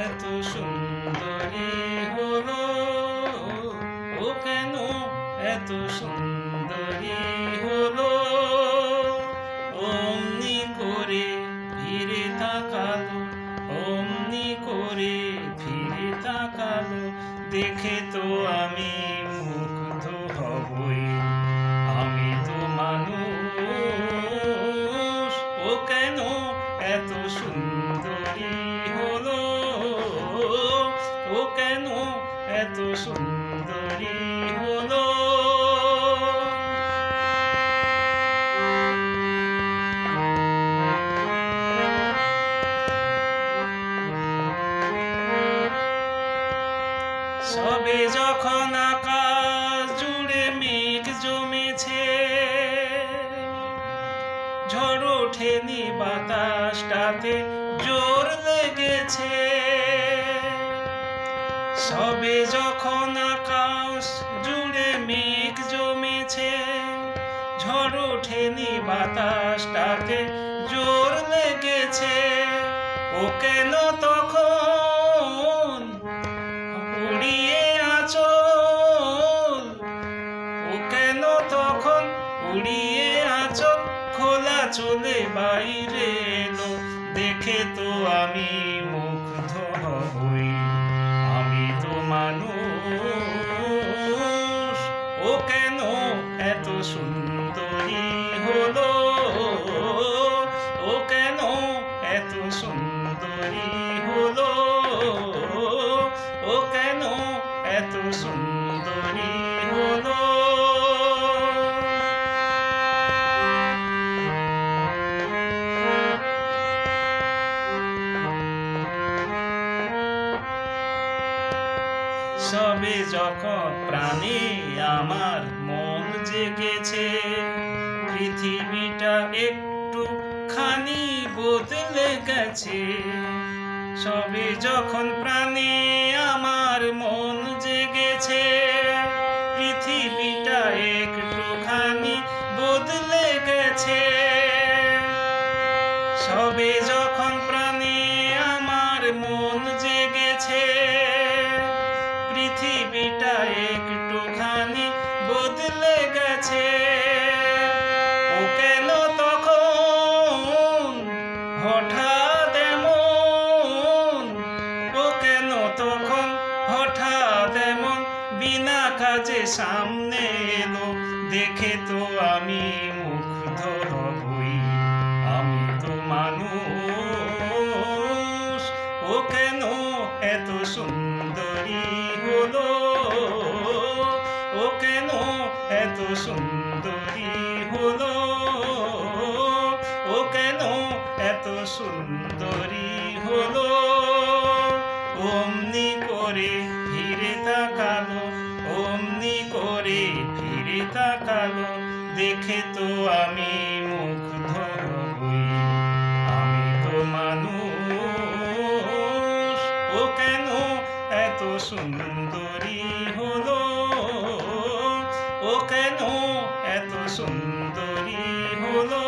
এত সুন্দরী হলো, ও কেন এত সুন্দরী হলো। অমনি করে ফিরে তাকালো, অমনি করে ফিরে তাকালো, দেখে তো আমি মুগ্ধ হবই। আমি তো মানুষ, ও কেন এত সুন্দরী হলো, ও কেন এত সুন্দরী হলো। সবে যখন আকাশ জুড়ে মেঘ জমেছে, ঝড় ওঠেনি বাতাসটাতে জোর লেগেছে। সবে যখন আকাশ জুড়ে মেঘ জমেছে, ঝড় ওঠেনি বাতাসটাতে জোর লেগেছে। ও কেন তখন উড়িয়ে আঁচল, ও কেন তখন উড়িয়ে আঁচল খোলা চলে বাইরে এলো, দেখে তো আমি মুগ্ধ হবই। আমি তো মানুষ, ও কেন এত সুন্দরী হলো, ও কেন এত সুন্দরী হলো, ও কেন এত সুন্দরী হলো। সবে যখন প্রাণে আমার মন জেগেছে, পৃথিবীটা একটু খানি বদলে গেছে। সবে যখন প্রাণে আমার মন জেগেছে, পৃথিবীটা একটুখানি বদলে গেছে। সবে যখন প্রাণে আমার মন জেগেছে, পৃথিবীটা একটুখানি বদলে গেছে। ও কেন তখন হঠাৎ এমন, ও কেন তখন হঠাৎ এমন বিনা কাজে সামনে এলো, দেখে তো আমি মুগ্ধ হবই। আমি তো মানুষ, ও কেন এত সুন্দরী হলো, ও কেন এত সুন্দরী হলো, ও কেন এত সুন্দরী হলো। অমনি করে ফিরে তাকালো, অমনি করে ফিরে তাকালো, দেখে তো আমি মুগ্ধ হবই। আমি তো মানুষ, ও কেন এত সুন্দরী হলো, ও কেন এত সুন্দরী হলো।